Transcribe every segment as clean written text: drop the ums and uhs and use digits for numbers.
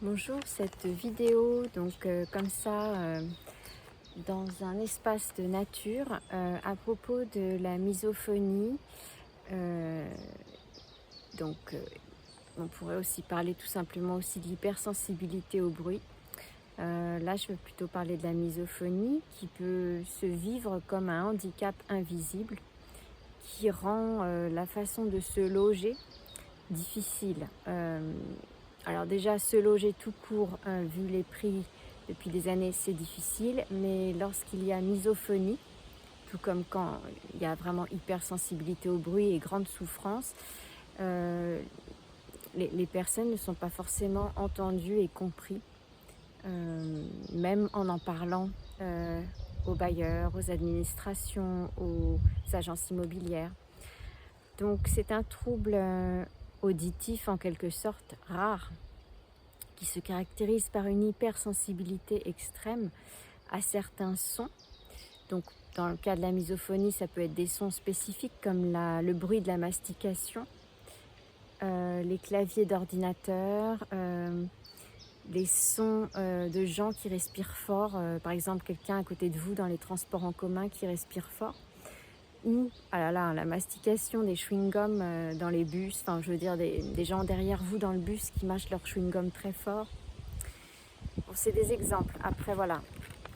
Bonjour, cette vidéo, comme ça, dans un espace de nature, à propos de la misophonie. euh, donc, euh, on pourrait aussi parler tout simplement aussi de l'hypersensibilité au bruit. Là, je veux plutôt parler de la misophonie qui peut se vivre comme un handicap invisible qui rend la façon de se loger difficile. Alors déjà, se loger tout court, vu les prix depuis des années, c'est difficile, mais lorsqu'il y a misophonie, tout comme quand il y a vraiment hypersensibilité au bruit et grande souffrance, euh, les personnes ne sont pas forcément entendues et compris, même en parlant aux bailleurs, aux administrations, aux agences immobilières. Donc c'est un trouble auditif en quelque sorte rare qui se caractérise par une hypersensibilité extrême à certains sons. Donc dans le cas de la misophonie, ça peut être des sons spécifiques comme le bruit de la mastication, les claviers d'ordinateur, les sons de gens qui respirent fort, par exemple quelqu'un à côté de vous dans les transports en commun qui respire fort. Ou ah là là, la mastication des chewing-gums dans les bus, enfin je veux dire des gens derrière vous dans le bus qui mâchent leur chewing-gum très fort. Bon, c'est des exemples. Après voilà,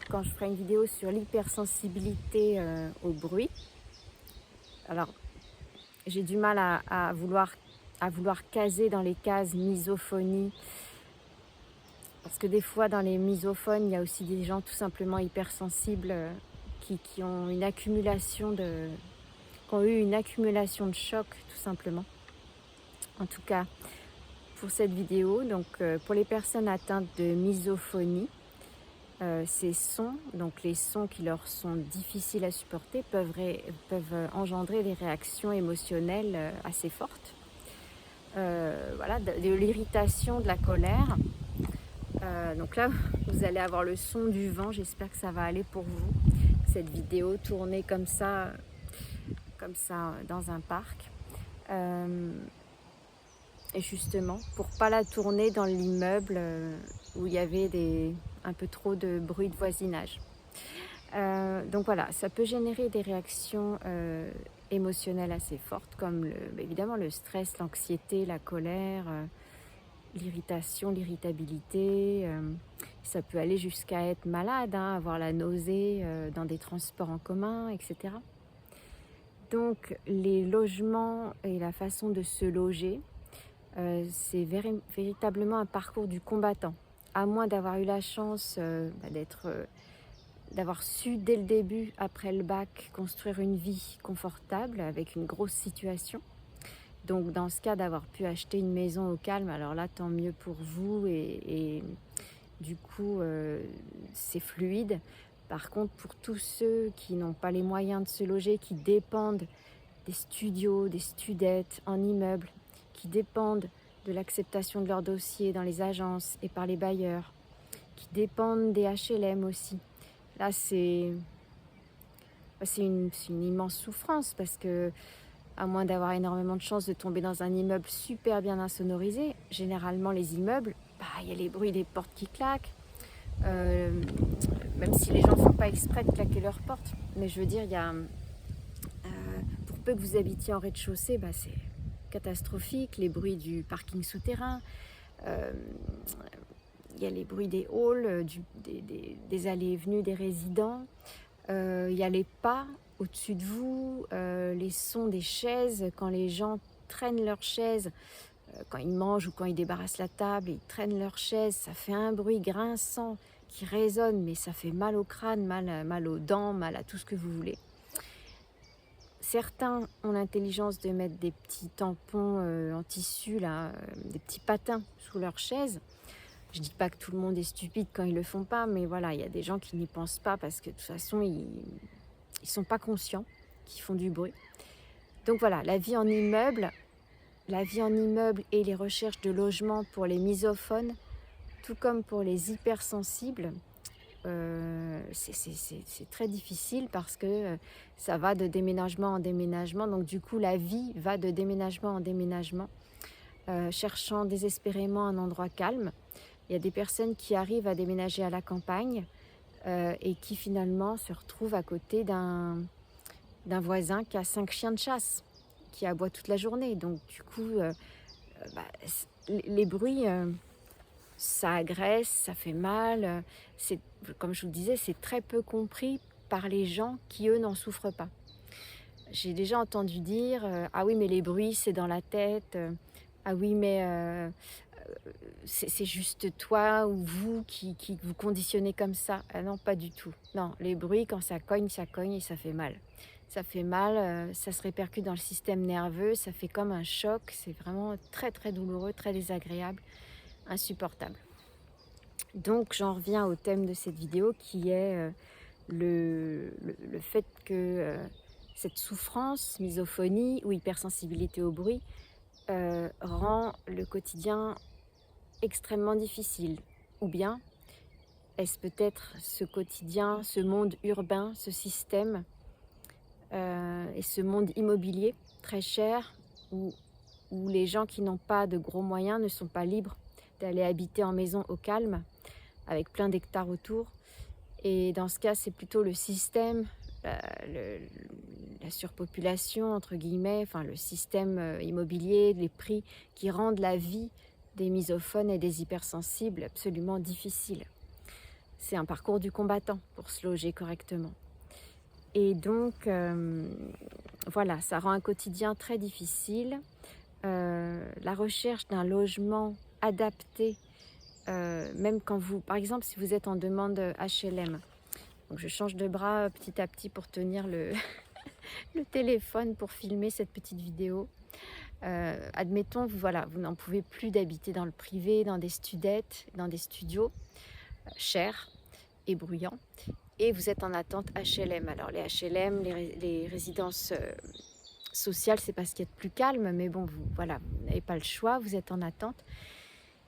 quand je ferai une vidéo sur l'hypersensibilité au bruit, alors j'ai du mal à vouloir caser dans les cases misophonie, parce que des fois dans les misophones, il y a aussi des gens tout simplement hypersensibles qui ont une accumulation qui ont eu une accumulation de chocs tout simplement. En tout cas, pour cette vidéo, pour les personnes atteintes de misophonie, ces sons, donc les sons qui leur sont difficiles à supporter, peuvent engendrer des réactions émotionnelles assez fortes. Voilà, de l'irritation, de la colère. Donc là, vous allez avoir le son du vent. J'espère que ça va aller pour vous. Cette vidéo tournée comme ça dans un parc. Et justement, pour pas la tourner dans l'immeuble où il y avait un peu trop de bruit de voisinage. Donc voilà, ça peut générer des réactions émotionnelles assez fortes, comme évidemment le stress, l'anxiété, la colère, l'irritation, l'irritabilité. Ça peut aller jusqu'à être malade, avoir la nausée dans des transports en commun, etc. Donc les logements et la façon de se loger, c'est véritablement un parcours du combattant. À moins d'avoir eu la chance d'avoir su dès le début, après le bac, construire une vie confortable avec une grosse situation. Donc dans ce cas, d'avoir pu acheter une maison au calme, alors là, tant mieux pour vous et du coup, c'est fluide. Par contre, pour tous ceux qui n'ont pas les moyens de se loger, qui dépendent des studios, des studettes en immeuble, qui dépendent de l'acceptation de leur dossier dans les agences et par les bailleurs, qui dépendent des HLM aussi. Là, c'est une immense souffrance parce que, à moins d'avoir énormément de chance de tomber dans un immeuble super bien insonorisé, généralement les immeubles, il y a les bruits des portes qui claquent, même si les gens ne font pas exprès de claquer leurs portes. Mais je veux dire, pour peu que vous habitiez en rez-de-chaussée, c'est catastrophique, les bruits du parking souterrain, il y a les bruits des halls, des allées et venues des résidents, il y a les pas au-dessus de vous, les sons des chaises, quand les gens traînent leurs chaises, quand ils mangent ou quand ils débarrassent la table, ils traînent leurs chaises, ça fait un bruit grinçant qui résonne, mais ça fait mal au crâne, mal aux dents, mal à tout ce que vous voulez. Certains ont l'intelligence de mettre des petits tampons en tissu, des petits patins sous leur chaise. Je dis pas que tout le monde est stupide quand ils le font pas, mais voilà, il y a des gens qui n'y pensent pas parce que de toute façon, ils sont pas conscients qu'ils font du bruit. Donc voilà, la vie en immeuble et les recherches de logement pour les misophones, tout comme pour les hypersensibles, c'est très difficile parce que ça va de déménagement en déménagement. Donc du coup, la vie va de déménagement en déménagement, cherchant désespérément un endroit calme. Il y a des personnes qui arrivent à déménager à la campagne et qui finalement se retrouvent à côté d'un voisin qui a 5 chiens de chasse, qui aboie toute la journée. Donc du coup, les bruits, ça agresse, ça fait mal. C'est, comme je vous le disais, c'est très peu compris par les gens qui, eux, n'en souffrent pas. J'ai déjà entendu dire ah oui, mais les bruits, c'est dans la tête. Ah oui, mais c'est juste toi ou vous qui vous conditionnez comme ça. Ah non, pas du tout. Non, les bruits, quand ça cogne et ça fait mal. Ça fait mal, ça se répercute dans le système nerveux, ça fait comme un choc. C'est vraiment très très douloureux, très désagréable, insupportable. Donc j'en reviens au thème de cette vidéo qui est le fait que cette souffrance, misophonie ou hypersensibilité au bruit rend le quotidien extrêmement difficile. Ou bien est-ce peut-être ce quotidien, ce monde urbain, ce système et ce monde immobilier très cher où les gens qui n'ont pas de gros moyens ne sont pas libres d'aller habiter en maison au calme avec plein d'hectares autour. Et dans ce cas, c'est plutôt le système, la surpopulation, entre guillemets, enfin le système immobilier, les prix qui rendent la vie des misophones et des hypersensibles absolument difficile. C'est un parcours du combattant pour se loger correctement. Et donc, voilà, ça rend un quotidien très difficile. La recherche d'un logement adapté, même quand vous, par exemple, si vous êtes en demande HLM. Donc je change de bras petit à petit pour tenir le, le téléphone pour filmer cette petite vidéo. Admettons, voilà, vous n'en pouvez plus d'habiter dans le privé, dans des studettes, dans des studios chers et bruyants. Et vous êtes en attente HLM. Alors les HLM, les résidences sociales, c'est parce qu'il y a de plus calme, mais bon, voilà, vous n'avez pas le choix, vous êtes en attente.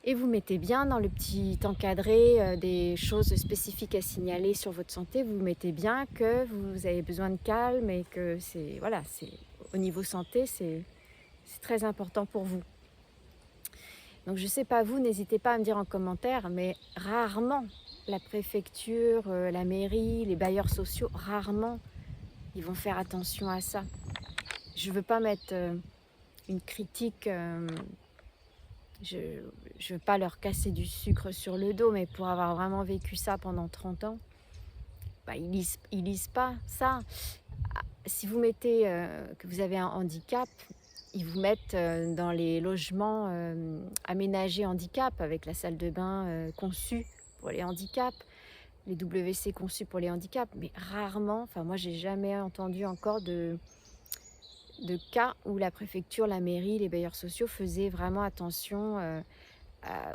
Et vous mettez bien dans le petit encadré des choses spécifiques à signaler sur votre santé, vous mettez bien que vous avez besoin de calme et que c'est, voilà, c'est, au niveau santé, c'est très important pour vous. Donc je ne sais pas vous, n'hésitez pas à me dire en commentaire, mais rarement la préfecture, la mairie, les bailleurs sociaux, rarement ils vont faire attention à ça. Je ne veux pas mettre une critique, je ne veux pas leur casser du sucre sur le dos, mais pour avoir vraiment vécu ça pendant 30 ans, ils lisent pas ça. Si vous mettez que vous avez un handicap, ils vous mettent dans les logements aménagés handicap, avec la salle de bain conçue pour les handicaps, les WC conçus pour les handicaps, mais rarement, enfin moi j'ai jamais entendu encore de cas où la préfecture, la mairie, les bailleurs sociaux faisaient vraiment attention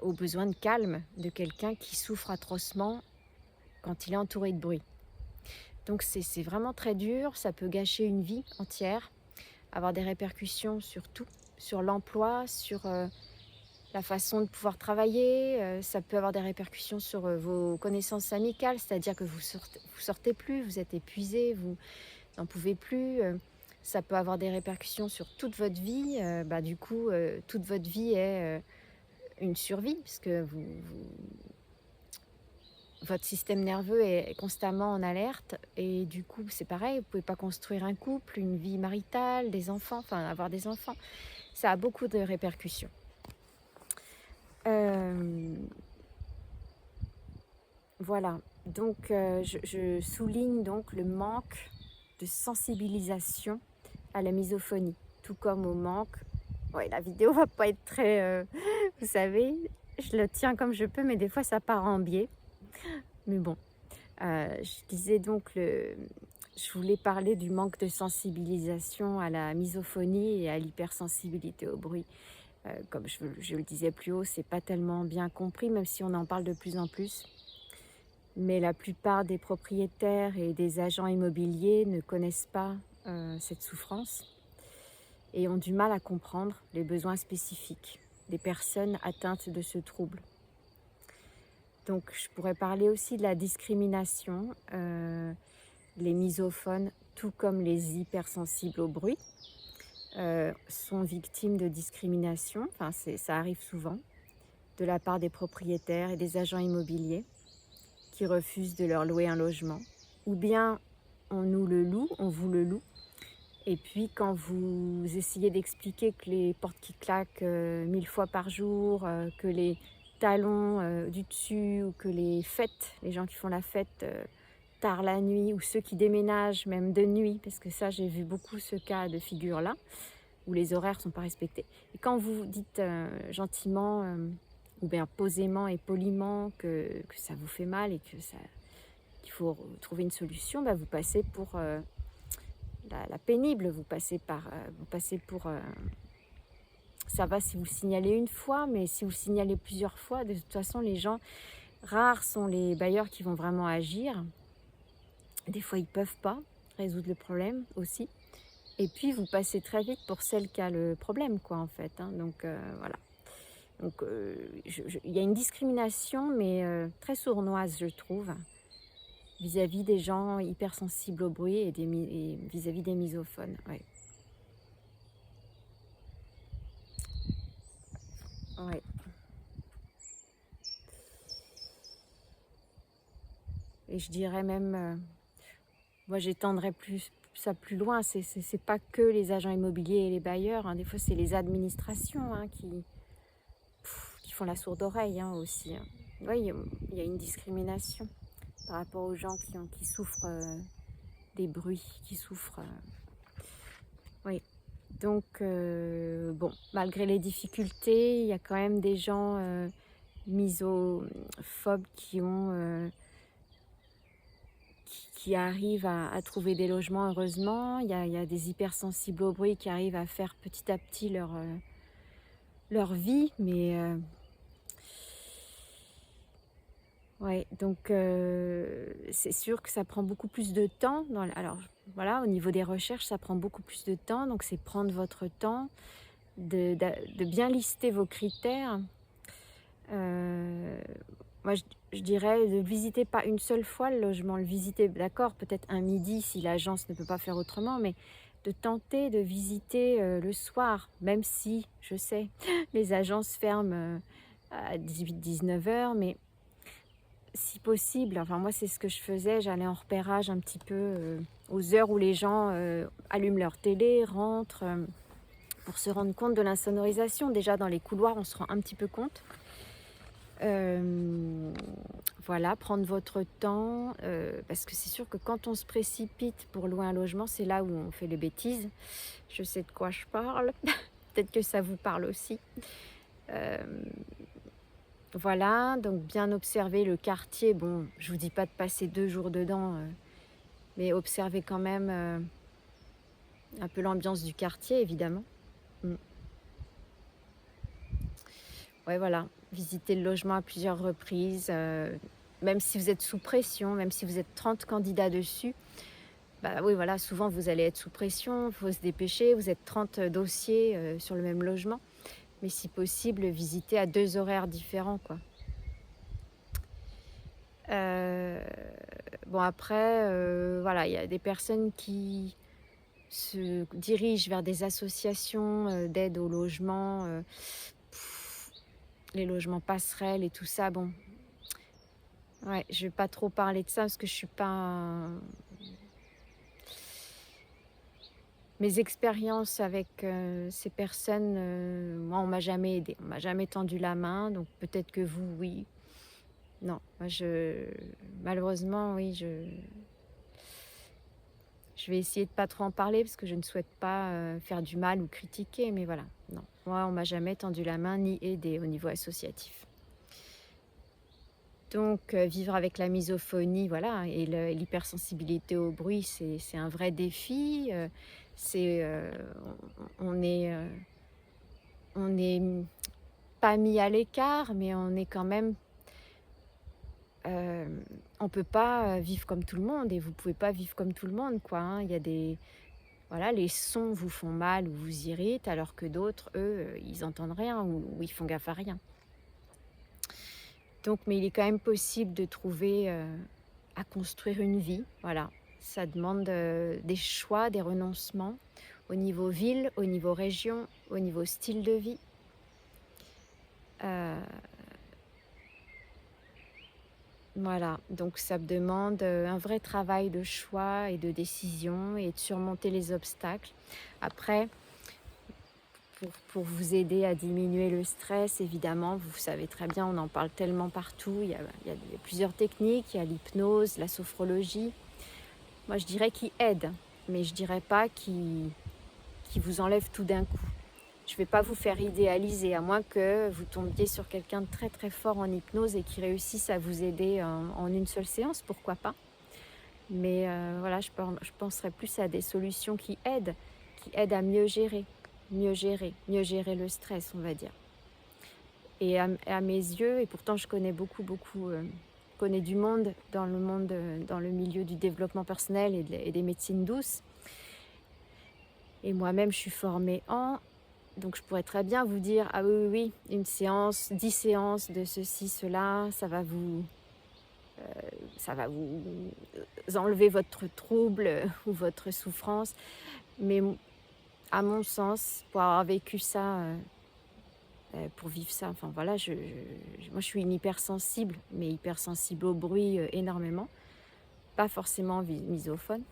aux besoins de calme de quelqu'un qui souffre atrocement quand il est entouré de bruit. Donc c'est vraiment très dur, ça peut gâcher une vie entière, avoir des répercussions sur tout, sur l'emploi, sur la façon de pouvoir travailler, ça peut avoir des répercussions sur vos connaissances amicales, c'est-à-dire que vous sortez plus, vous êtes épuisé, vous n'en pouvez plus. Ça peut avoir des répercussions sur toute votre vie. Du coup, toute votre vie est une survie, puisque votre système nerveux est constamment en alerte. Et du coup, c'est pareil, vous ne pouvez pas construire un couple, une vie maritale, des enfants, enfin avoir des enfants. Ça a beaucoup de répercussions. Voilà, donc je souligne donc le manque de sensibilisation à la misophonie, tout comme au manque. Ouais, la vidéo va pas être très, vous savez, je le tiens comme je peux, mais des fois ça part en biais. Mais bon, je disais donc je voulais parler du manque de sensibilisation à la misophonie et à l'hypersensibilité au bruit. Comme je le disais plus haut, c'est pas tellement bien compris, même si on en parle de plus en plus. Mais la plupart des propriétaires et des agents immobiliers ne connaissent pas cette souffrance et ont du mal à comprendre les besoins spécifiques des personnes atteintes de ce trouble. Donc je pourrais parler aussi de la discrimination. Les misophones, tout comme les hypersensibles au bruit, sont victimes de discrimination. Enfin, ça arrive souvent. de la part des propriétaires et des agents immobiliers qui refusent de leur louer un logement. Ou bien on nous le loue, on vous le loue. Et puis quand vous essayez d'expliquer que les portes qui claquent 1000 fois par jour, que les talons du dessus, ou que les fêtes, les gens qui font la fête tard la nuit, ou ceux qui déménagent même de nuit, parce que ça j'ai vu beaucoup ce cas de figure-là, où les horaires ne sont pas respectés. Et quand vous dites gentiment, ou bien posément et poliment que ça vous fait mal et qu'il faut trouver une solution, bah vous passez pour la pénible, vous passez pour... ça va si vous signalez une fois, mais si vous signalez plusieurs fois, de toute façon, les gens, rares sont les bailleurs qui vont vraiment agir. Des fois, ils ne peuvent pas résoudre le problème aussi. Et puis, vous passez très vite pour celle qui a le problème, quoi, en fait. Hein. Donc, voilà. Donc, il y a une discrimination, mais très sournoise, je trouve, vis-à-vis des gens hypersensibles au bruit et vis-à-vis des misophones. Ouais. Ouais. Et je dirais même, moi j'étendrais ça plus loin, c'est pas que les agents immobiliers et les bailleurs, hein. Des fois c'est les administrations hein, qui font la sourde oreille hein, aussi. Hein. Oui, il y a une discrimination par rapport aux gens qui souffrent des bruits, qui souffrent. Oui. Donc, bon, malgré les difficultés, il y a quand même des gens misophobes qui arrivent à trouver des logements, heureusement. Il y a des hypersensibles au bruit qui arrivent à faire petit à petit leur vie, mais ouais, donc c'est sûr que ça prend beaucoup plus de temps. Alors voilà, au niveau des recherches, ça prend beaucoup plus de temps, donc c'est prendre votre temps, de bien lister vos critères. Moi, je dirais de le visiter pas une seule fois le logement, le visiter, d'accord, peut-être un midi si l'agence ne peut pas faire autrement, mais de tenter de visiter le soir, même si, je sais, les agences ferment à 18-19 heures, mais si possible, enfin moi c'est ce que je faisais, j'allais en repérage un petit peu aux heures où les gens allument leur télé, rentrent, pour se rendre compte de l'insonorisation. Déjà dans les couloirs, on se rend un petit peu compte. Voilà, prendre votre temps, parce que c'est sûr que quand on se précipite pour louer un logement, c'est là où on fait les bêtises. Je sais de quoi je parle, peut-être que ça vous parle aussi. Voilà, donc bien observer le quartier. Bon, je vous dis pas de passer 2 jours dedans, mais observer quand même un peu l'ambiance du quartier, évidemment. Ouais, voilà, visiter le logement à plusieurs reprises, même si vous êtes sous pression, même si vous êtes 30 candidats dessus, bah oui, voilà, souvent vous allez être sous pression, il faut se dépêcher, vous êtes 30 dossiers sur le même logement, mais si possible, visiter à 2 horaires différents, quoi. Bon après, voilà, il y a des personnes qui se dirigent vers des associations d'aide au logement, les logements passerelles et tout ça, bon. Ouais, je vais pas trop parler de ça parce que je suis pas... Mes expériences avec ces personnes, moi, on m'a jamais aidée, on m'a jamais tendu la main, donc peut-être que vous, oui. Non, moi, malheureusement, oui, je vais essayer de pas trop en parler parce que je ne souhaite pas faire du mal ou critiquer, mais voilà, non. Moi, on m'a jamais tendu la main ni aidée au niveau associatif. Donc, vivre avec la misophonie, voilà, et l'hypersensibilité au bruit, c'est un vrai défi. C'est, on n'est pas mis à l'écart, mais on est quand même... on peut pas vivre comme tout le monde et vous pouvez pas vivre comme tout le monde, quoi. Hein. Il y a des... Voilà, les sons vous font mal ou vous irritent, alors que d'autres, eux, ils entendent rien ou ils font gaffe à rien. Donc, mais il est quand même possible de trouver à construire une vie, voilà. Ça demande des choix, des renoncements au niveau ville, au niveau région, au niveau style de vie. Voilà, donc ça me demande un vrai travail de choix et de décision et de surmonter les obstacles. Après, pour vous aider à diminuer le stress, évidemment, vous savez très bien, on en parle tellement partout. Il y a plusieurs techniques, il y a l'hypnose, la sophrologie. Moi, je dirais qui aide, mais je dirais pas qui vous enlève tout d'un coup. Je ne vais pas vous faire idéaliser, à moins que vous tombiez sur quelqu'un de très très fort en hypnose et qui réussisse à vous aider en une seule séance, pourquoi pas. Mais voilà, je penserais plus à des solutions qui aident à mieux gérer le stress, on va dire. Et à mes yeux, et pourtant je connais beaucoup, connais du monde, dans le milieu du développement personnel et des médecines douces. Et moi-même, je suis formée donc je pourrais très bien vous dire: «Ah oui, oui, oui, une séance, 10 séances de ceci, cela, ça va vous enlever votre trouble, ou votre souffrance». Mais à mon sens, pour avoir vécu ça, pour vivre ça, enfin voilà, moi je suis une hypersensible, mais hypersensible au bruit, énormément. Pas forcément misophone,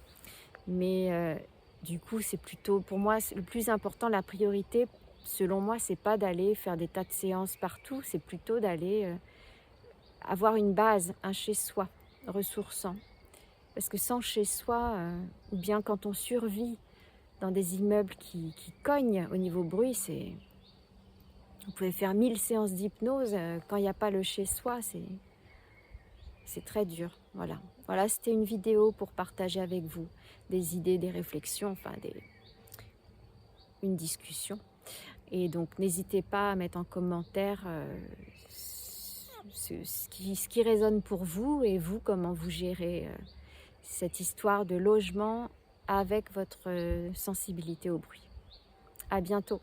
mais du coup, c'est plutôt pour moi, c'est le plus important, la priorité, selon moi, c'est pas d'aller faire des tas de séances partout, c'est plutôt d'aller, avoir une base, un chez soi ressourçant. Parce que sans chez soi, ou bien quand on survit dans des immeubles qui cognent au niveau bruit, vous pouvez faire 1000 séances d'hypnose, quand il y a pas le chez soi, c'est très dur, voilà. Voilà, c'était une vidéo pour partager avec vous des idées, des réflexions, enfin une discussion. Et donc n'hésitez pas à mettre en commentaire, ce qui résonne pour vous, et vous, comment vous gérez, cette histoire de logement avec votre, sensibilité au bruit. À bientôt.